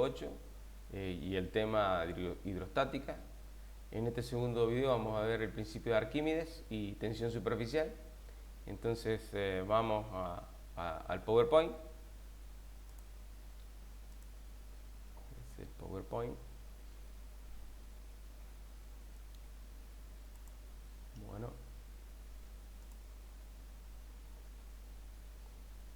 8 y el tema de hidrostática. En este segundo video vamos a ver el principio de Arquímedes y tensión superficial. Entonces vamos al PowerPoint. Este es el PowerPoint. Bueno.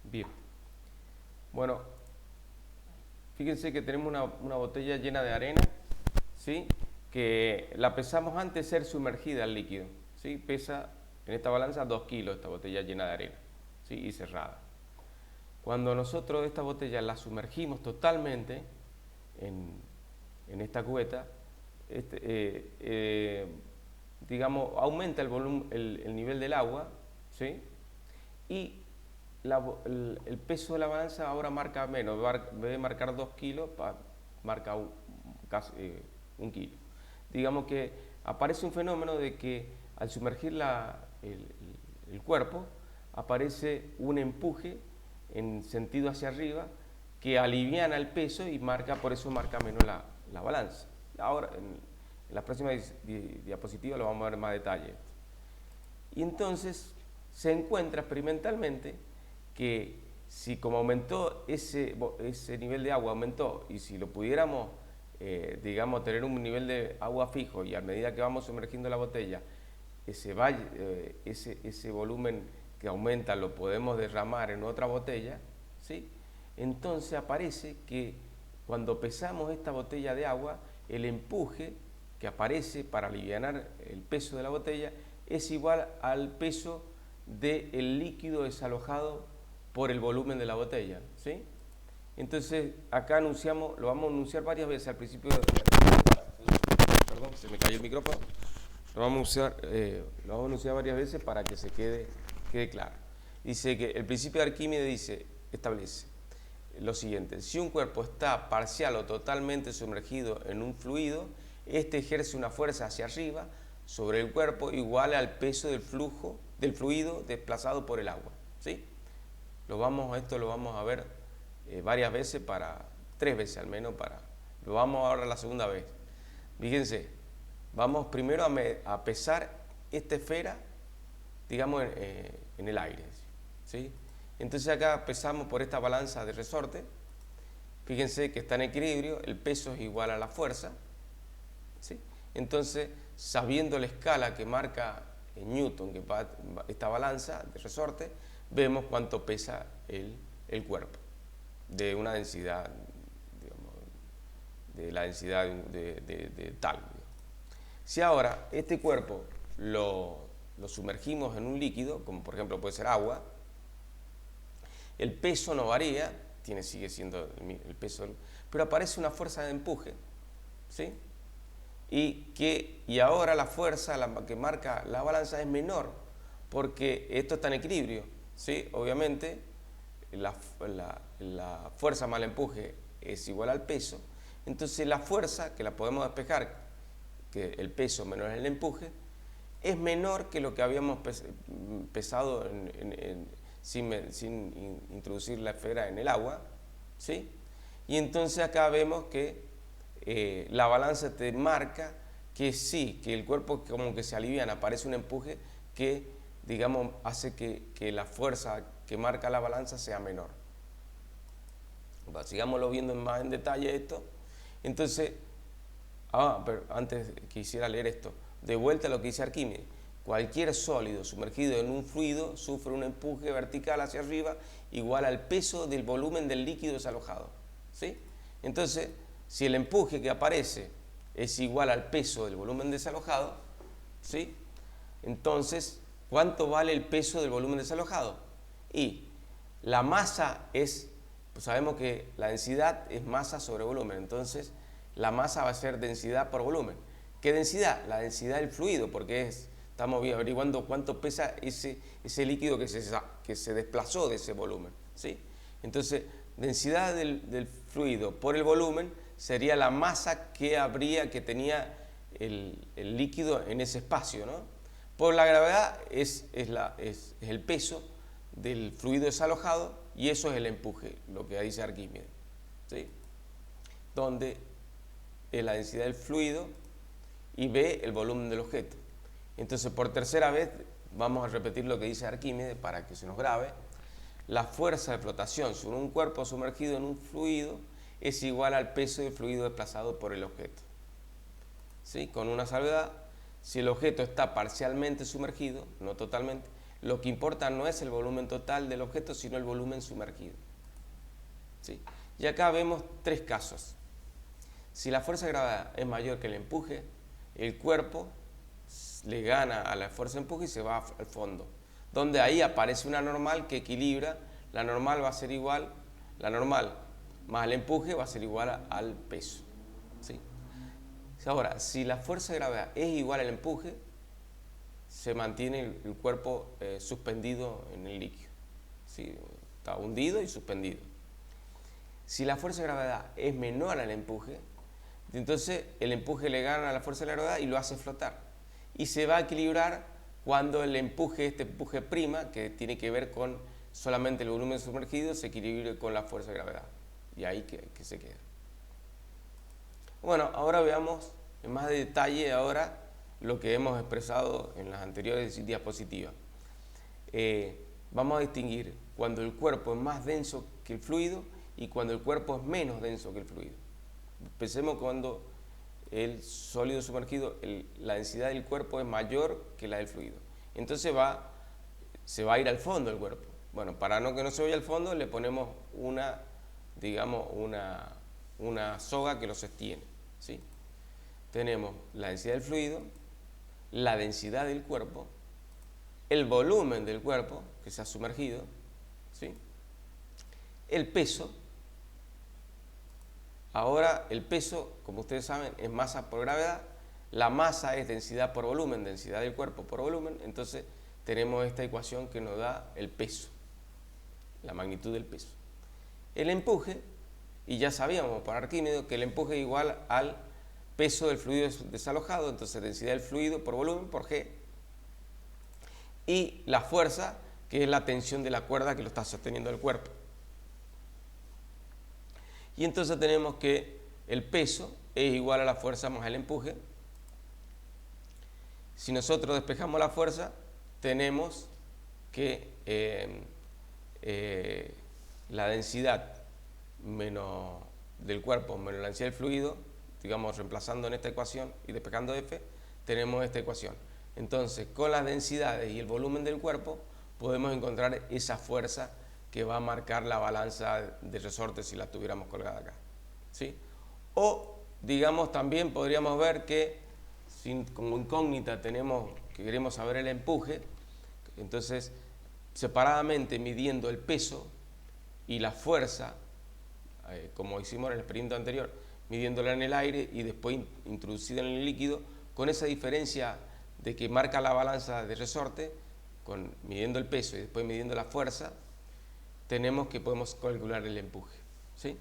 Bien. Bueno, fíjense que tenemos una botella llena de arena, ¿sí? Que la pesamos antes de ser sumergida al líquido, ¿sí? Pesa en esta balanza 2 kilos esta botella llena de arena, ¿sí? Y cerrada. Cuando nosotros esta botella la sumergimos totalmente en esta cubeta, digamos, aumenta el volumen, el nivel del agua, ¿sí? Y el peso de la balanza ahora marca menos, en vez de marcar 2 kilos, marca casi 1 kilo. Digamos que aparece un fenómeno de que al sumergir el cuerpo, aparece un empuje en sentido hacia arriba que aliviana el peso y por eso marca menos la balanza. Ahora, en las próximas diapositivas lo vamos a ver en más detalle. Y entonces se encuentra experimentalmente que si como aumentó ese nivel de agua, aumentó, y si lo pudiéramos, digamos, tener un nivel de agua fijo y a medida que vamos sumergiendo la botella, ese volumen que aumenta lo podemos derramar en otra botella, ¿sí? Entonces aparece que cuando pesamos esta botella de agua, el empuje que aparece para aliviar el peso de la botella es igual al peso del líquido desalojado por el volumen de la botella, ¿sí? Entonces acá lo vamos a anunciar varias veces al principio perdón, se me cayó el micrófono. Lo vamos a anunciar varias veces para que se quede claro. Dice que el principio de Arquímedes establece lo siguiente: si un cuerpo está parcial o totalmente sumergido en un fluido, este ejerce una fuerza hacia arriba sobre el cuerpo igual al peso del fluido desplazado por el agua, ¿sí? Esto lo vamos a ver varias veces, 3 veces al menos, lo vamos ahora la segunda vez. Fíjense, vamos primero a pesar esta esfera, digamos, en el aire, ¿sí? Entonces acá pesamos por esta balanza de resorte. Fíjense que está en equilibrio, el peso es igual a la fuerza, ¿sí? Entonces, sabiendo la escala que marca en Newton, que va esta balanza de resorte, vemos cuánto pesa el cuerpo de una densidad, digamos, de la densidad de tal. Si ahora este cuerpo lo sumergimos en un líquido, como por ejemplo puede ser agua, el peso no varía, sigue siendo el peso, pero aparece una fuerza de empuje, ¿sí? Y ahora la fuerza que marca la balanza es menor, porque esto está en equilibrio, ¿sí? Obviamente la fuerza más el empuje es igual al peso. Entonces la fuerza, que la podemos despejar, que el peso menos el empuje, es menor que lo que habíamos pesado sin introducir la esfera en el agua, ¿sí? Y entonces acá vemos que la balanza te marca que sí, que el cuerpo como que se aliviana, aparece un empuje que, digamos, hace que la fuerza que marca la balanza sea menor. Sigámoslo viendo más en detalle esto. Entonces, pero antes quisiera leer esto. De vuelta a lo que dice Arquímedes. Cualquier sólido sumergido en un fluido sufre un empuje vertical hacia arriba igual al peso del volumen del líquido desalojado, ¿sí? Entonces, si el empuje que aparece es igual al peso del volumen desalojado, ¿sí? Entonces, ¿cuánto vale el peso del volumen desalojado? Y la masa pues sabemos que la densidad es masa sobre volumen, entonces la masa va a ser densidad por volumen. ¿Qué densidad? La densidad del fluido, porque estamos averiguando cuánto pesa ese líquido que se desplazó de ese volumen, ¿sí? Entonces, densidad del fluido por el volumen sería la masa que tenía el líquido en ese espacio, ¿no? Por la gravedad es el peso del fluido desalojado y eso es el empuje, lo que dice Arquímedes, ¿sí? donde es la densidad del fluido, y B, el volumen del objeto. Entonces, por tercera vez, vamos a repetir lo que dice Arquímedes para que se nos grabe. La fuerza de flotación sobre un cuerpo sumergido en un fluido es igual al peso del fluido desplazado por el objeto. ¿Sí? Con una salvedad: si el objeto está parcialmente sumergido, no totalmente, lo que importa no es el volumen total del objeto, sino el volumen sumergido. ¿Sí? Y acá vemos tres casos. Si la fuerza de gravedad es mayor que el empuje, el cuerpo le gana a la fuerza de empuje y se va al fondo, donde ahí aparece una normal que equilibra. La normal va a ser igual, la normal más el empuje va a ser igual al peso. ¿Sí? Ahora, si la fuerza de gravedad es igual al empuje, se mantiene el cuerpo suspendido en el líquido. ¿Sí? Está hundido y suspendido. Si la fuerza de gravedad es menor al empuje, entonces el empuje le gana a la fuerza de la gravedad y lo hace flotar. Y se va a equilibrar cuando el empuje, este empuje prima, que tiene que ver con solamente el volumen sumergido, se equilibre con la fuerza de gravedad. Y ahí que se queda. Bueno, ahora veamos en más detalle ahora lo que hemos expresado en las anteriores diapositivas. Vamos a distinguir cuando el cuerpo es más denso que el fluido y cuando el cuerpo es menos denso que el fluido. Pensemos cuando el sólido sumergido, la densidad del cuerpo es mayor que la del fluido. Entonces se va a ir al fondo el cuerpo. Bueno, para que no se vaya al fondo, le ponemos una soga que lo sostiene. ¿Sí? Tenemos la densidad del fluido, la densidad del cuerpo, el volumen del cuerpo que se ha sumergido, ¿sí? El peso. Ahora, el peso, como ustedes saben, es masa por gravedad. La masa es densidad por volumen, densidad del cuerpo por volumen. Entonces, tenemos esta ecuación que nos da el peso, la magnitud del peso. El empuje, y ya sabíamos por Arquímedes que el empuje es igual al peso del fluido desalojado, entonces densidad del fluido por volumen por G. Y la fuerza, que es la tensión de la cuerda que lo está sosteniendo el cuerpo. Y entonces tenemos que el peso es igual a la fuerza más el empuje. Si nosotros despejamos la fuerza, tenemos que la densidad menos del cuerpo menos la densidad del fluido, digamos, reemplazando en esta ecuación y despejando F, tenemos esta ecuación. Entonces, con las densidades y el volumen del cuerpo, podemos encontrar esa fuerza que va a marcar la balanza de resorte si la tuviéramos colgada acá. ¿Sí? O, digamos, también podríamos ver que como incógnita queremos saber el empuje, entonces, separadamente midiendo el peso y la fuerza, como hicimos en el experimento anterior, midiéndola en el aire y después introducida en el líquido, con esa diferencia de que marca la balanza de resorte, midiendo el peso y después midiendo la fuerza, podemos calcular el empuje. ¿Sí?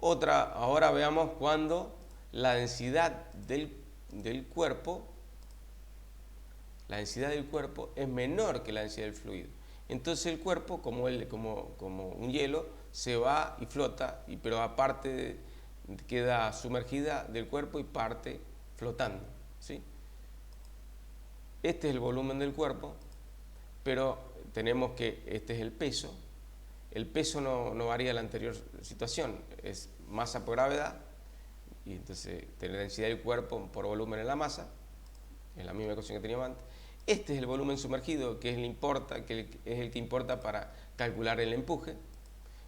Ahora veamos cuando la densidad del cuerpo es menor que la densidad del fluido. Entonces el cuerpo, como un hielo, se va y flota, pero aparte queda sumergida del cuerpo y parte flotando. ¿Sí? Este es el volumen del cuerpo, pero tenemos que este es el peso. El peso no varía de la anterior situación, es masa por gravedad, y entonces tener densidad del cuerpo por volumen en la masa, es la misma ecuación que teníamos antes. Este es el volumen sumergido, que es el que importa para calcular el empuje.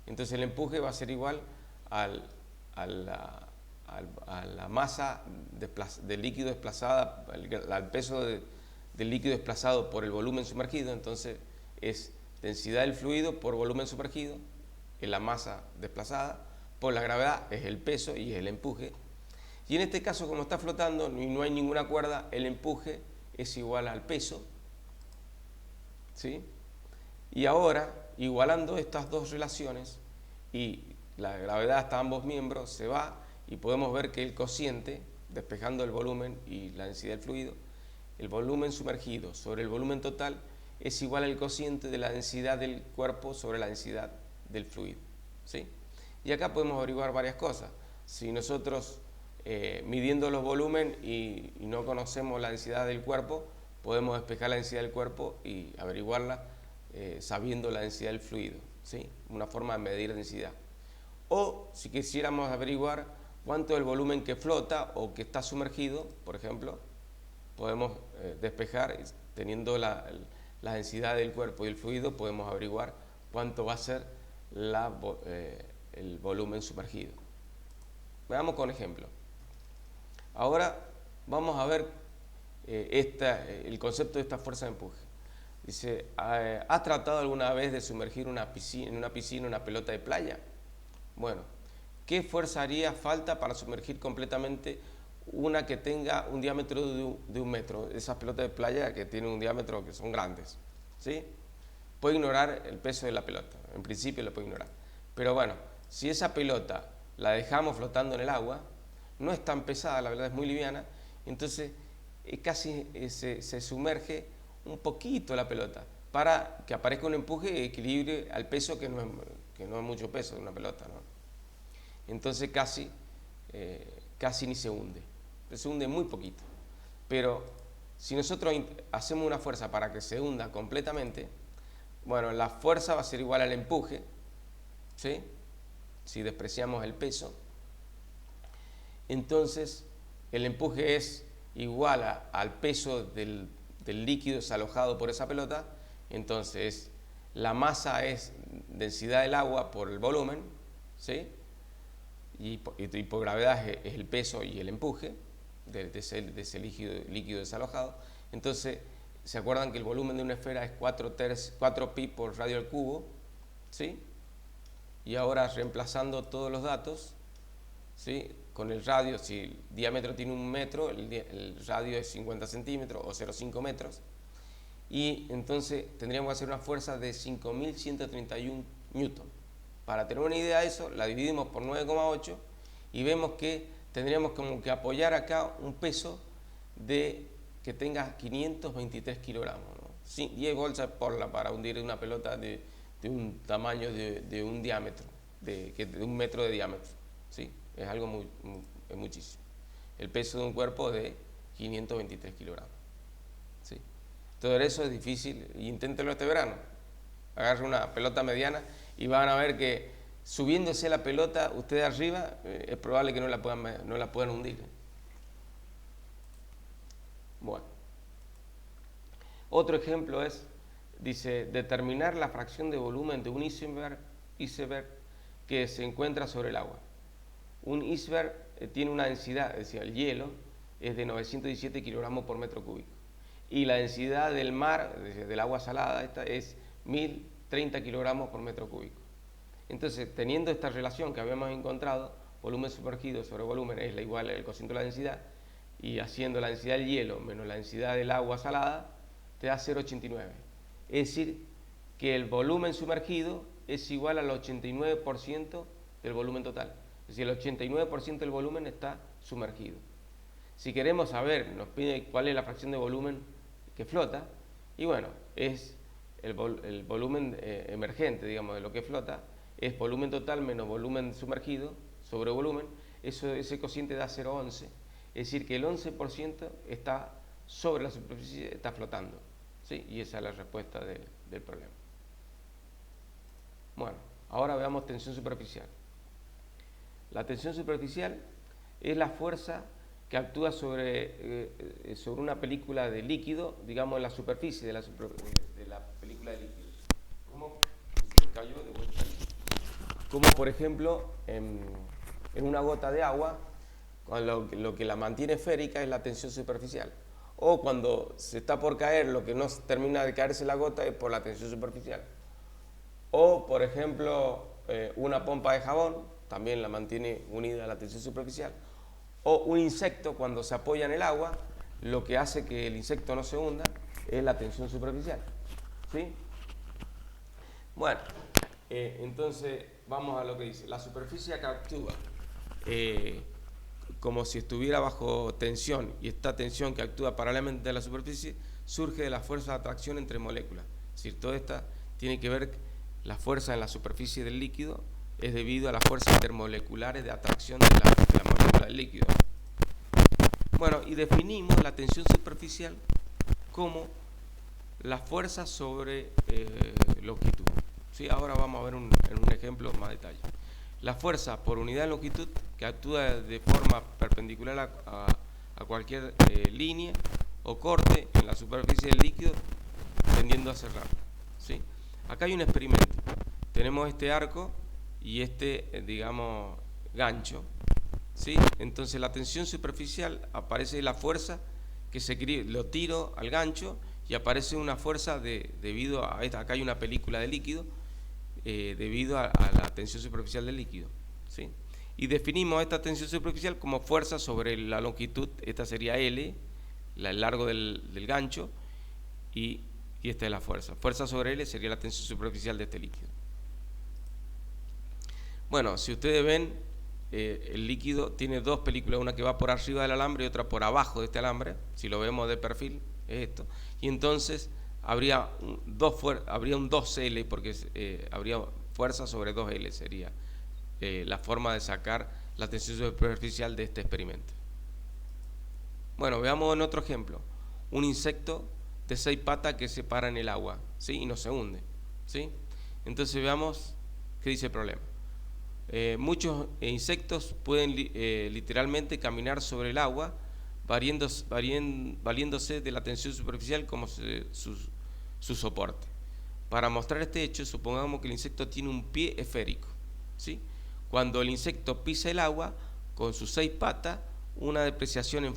Entonces el empuje va a ser igual a la masa del líquido desplazada, al peso del líquido desplazado por el volumen sumergido. Entonces es densidad del fluido por volumen sumergido, es la masa desplazada, por la gravedad es el peso y es el empuje. Y en este caso, como está flotando y no hay ninguna cuerda, el empuje es igual al peso. ¿Sí? Y ahora, igualando estas dos relaciones y la gravedad hasta ambos miembros, se va y podemos ver que el cociente, despejando el volumen y la densidad del fluido, el volumen sumergido sobre el volumen total es igual al cociente de la densidad del cuerpo sobre la densidad del fluido. ¿Sí? Y acá podemos averiguar varias cosas. Si nosotros midiendo los volúmenes y no conocemos la densidad del cuerpo, podemos despejar la densidad del cuerpo y averiguarla sabiendo la densidad del fluido, ¿sí? Una forma de medir densidad. O si quisiéramos averiguar cuánto es el volumen que flota o que está sumergido, por ejemplo, podemos despejar, teniendo la densidad del cuerpo y el fluido, podemos averiguar cuánto va a ser el volumen sumergido. Veamos con ejemplo. Ahora vamos a ver el concepto de esta fuerza de empuje. Dice, ¿has tratado alguna vez de sumergir en una piscina una pelota de playa? Bueno, ¿qué fuerza haría falta para sumergir completamente una que tenga un diámetro de 1 metro? Esas pelotas de playa que tienen un diámetro que son grandes, ¿sí? Puede ignorar el peso de la pelota, en principio lo puede ignorar. Pero bueno, si esa pelota la dejamos flotando en el agua, no es tan pesada, la verdad es muy liviana, entonces casi se sumerge un poquito la pelota para que aparezca un empuje y equilibre al peso que no es mucho peso de una pelota, ¿no? Entonces casi ni se hunde muy poquito. Pero si nosotros hacemos una fuerza para que se hunda completamente, bueno, la fuerza va a ser igual al empuje, ¿sí? Si despreciamos el peso, entonces el empuje es igual al peso del líquido desalojado por esa pelota. Entonces la masa es densidad del agua por el volumen, ¿sí? Y por gravedad es el peso y el empuje de ese líquido desalojado. Entonces, ¿se acuerdan que el volumen de una esfera es 4 pi por radio al cubo? ¿Sí? Y ahora reemplazando todos los datos, ¿sí? Con el radio, si el diámetro tiene 1 metro, el radio es 50 centímetros o 0,5 metros. Y entonces tendríamos que hacer una fuerza de 5.131 newton. Para tener una idea de eso, la dividimos por 9,8 y vemos que tendríamos como que apoyar acá un peso que tenga 523 kilogramos, ¿no? Sí, 10 bolsas para hundir una pelota de un tamaño de un diámetro, de 1 metro de diámetro, ¿sí? Es algo es muchísimo. El peso de un cuerpo de 523 kilogramos, ¿sí? Todo eso es difícil, inténtelo este verano. Agarre una pelota mediana y van a ver que subiéndose la pelota ustedes arriba, es probable que no la puedan hundir. Bueno, otro ejemplo dice, determinar la fracción de volumen de un iceberg que se encuentra sobre el agua. Un iceberg tiene una densidad, es decir, el hielo es de 917 kilogramos por metro cúbico. Y la densidad del mar, del agua salada, es 1030 kilogramos por metro cúbico. Entonces, teniendo esta relación que habíamos encontrado, volumen sumergido sobre volumen es igual al cociente de la densidad, y haciendo la densidad del hielo menos la densidad del agua salada, te da 0,89. Es decir, que el volumen sumergido es igual al 89% del volumen total. Es decir, el 89% del volumen está sumergido. Si queremos saber, nos pide cuál es la fracción de volumen que flota, y bueno, es el volumen emergente, digamos, de lo que flota, es volumen total menos volumen sumergido sobre volumen. Ese cociente da 0,11, es decir, que el 11% está sobre la superficie, está flotando, ¿sí? Y esa es la respuesta del problema. Bueno, ahora veamos tensión superficial. La tensión superficial es la fuerza que actúa sobre una película de líquido, digamos en la superficie de la película de líquido. Como por ejemplo en una gota de agua, lo que la mantiene esférica es la tensión superficial. O cuando se está por caer, lo que no termina de caerse la gota es por la tensión superficial. O por ejemplo una pompa de jabón también la mantiene unida a la tensión superficial. O un insecto, cuando se apoya en el agua, lo que hace que el insecto no se hunda es la tensión superficial, ¿sí? Bueno, entonces vamos a lo que dice. La superficie que actúa como si estuviera bajo tensión, y esta tensión que actúa paralelamente a la superficie surge de la fuerza de atracción entre moléculas. Es decir, toda esta tiene que ver la fuerza en la superficie del líquido es debido a las fuerzas intermoleculares de atracción de la molécula del líquido. Bueno, y definimos la tensión superficial como la fuerza sobre longitud. ¿Sí? Ahora vamos a ver en un ejemplo más detalle. La fuerza por unidad de longitud que actúa de forma perpendicular a cualquier línea o corte en la superficie del líquido tendiendo a cerrar. ¿Sí? Acá hay un experimento. Tenemos este arco y este, digamos, gancho. ¿Sí? Entonces la tensión superficial aparece la fuerza que lo tiro al gancho y aparece una fuerza debido a esta. Acá hay una película de líquido debido a la tensión superficial del líquido. ¿Sí? Y definimos esta tensión superficial como fuerza sobre la longitud. Esta sería L, el largo del gancho, y esta es la fuerza. Fuerza sobre L sería la tensión superficial de este líquido. Bueno, si ustedes ven, el líquido tiene dos películas, una que va por arriba del alambre y otra por abajo de este alambre. Si lo vemos de perfil, es esto. Y entonces habría un 2L, porque habría fuerza sobre 2L, sería la forma de sacar la tensión superficial de este experimento. Bueno, veamos en otro ejemplo. Un insecto de 6 patas que se para en el agua, ¿sí? Y no se hunde, ¿sí? Entonces veamos qué dice el problema. Muchos insectos pueden literalmente caminar sobre el agua, valiéndose de la tensión superficial como su soporte. Para mostrar este hecho, supongamos que el insecto tiene un pie esférico, ¿sí? Cuando el insecto pisa el agua con sus 6 patas, una depreciación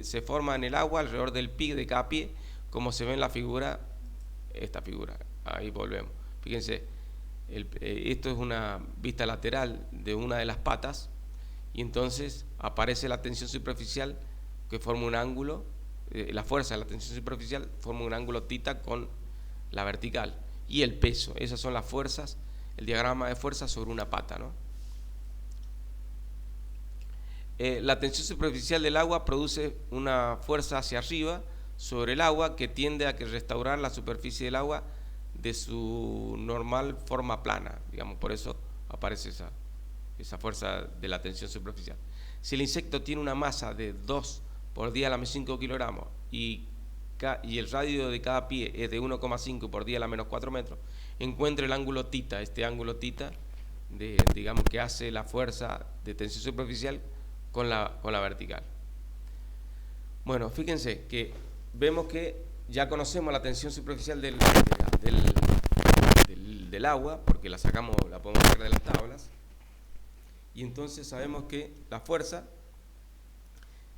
se forma en el agua alrededor del pie de cada pie, como se ve en la figura, esta figura. Ahí volvemos. Fíjense, esto es una vista lateral de una de las patas, y entonces aparece la tensión superficial que forma un ángulo, la fuerza de la tensión superficial forma un ángulo θ con la vertical, y el peso. Esas son las fuerzas, el diagrama de fuerza sobre una pata, ¿no? La tensión superficial del agua produce una fuerza hacia arriba sobre el agua que tiende a restaurar la superficie del agua de su normal forma plana, digamos, por eso aparece esa fuerza de la tensión superficial. Si el insecto tiene una masa de 2 por 10 a la menos 5 kilogramos y el radio de cada pie es de 1,5 por 10 a la menos 4 metros, encuentre el ángulo θ, este ángulo θ, digamos, que hace la fuerza de tensión superficial con la vertical. Bueno, fíjense que vemos que ya conocemos la tensión superficial del agua, porque la podemos sacar de las tablas, y entonces sabemos que la fuerza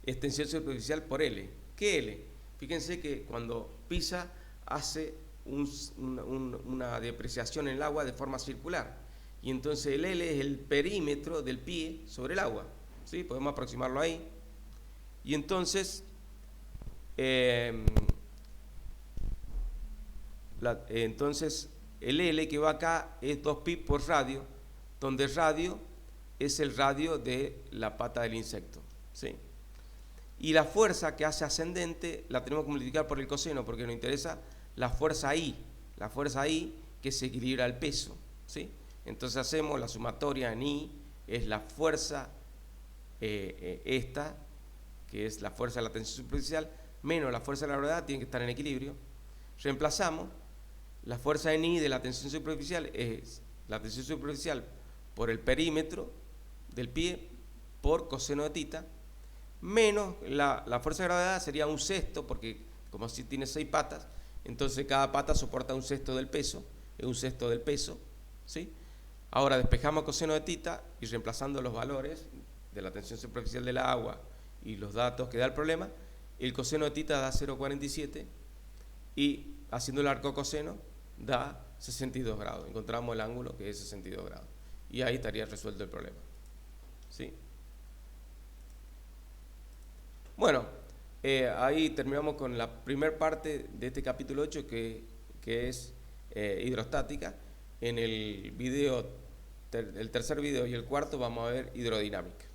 es tensión superficial por L. ¿Qué L? Fíjense que cuando pisa hace una depreciación en el agua de forma circular, y entonces el L es el perímetro del pie sobre el agua, ¿sí? Podemos aproximarlo ahí, y entonces el L que va acá es 2pi por radio, donde radio es el radio de la pata del insecto, ¿sí? Y la fuerza que hace ascendente la tenemos que multiplicar por el coseno, porque nos interesa la fuerza I que se equilibra el peso, ¿sí? Entonces hacemos la sumatoria en I, es la fuerza esta, que es la fuerza de la tensión superficial, menos la fuerza de la gravedad, tiene que estar en equilibrio. Reemplazamos la fuerza en I de la tensión superficial, es la tensión superficial por el perímetro del pie por coseno de θ, menos la fuerza de gravedad sería un sexto, porque como si tiene 6 patas, entonces cada pata soporta un sexto del peso, es un sexto del peso, ¿sí? Ahora despejamos coseno de θ y reemplazando los valores de la tensión superficial del agua y los datos que da el problema, el coseno de θ da 0,47 y haciendo el arco coseno da 62 grados. Encontramos el ángulo que es 62 grados y ahí estaría resuelto el problema, ¿sí? Bueno, ahí terminamos con la primera parte de este capítulo 8 que es hidrostática. En el tercer video y el cuarto vamos a ver hidrodinámica.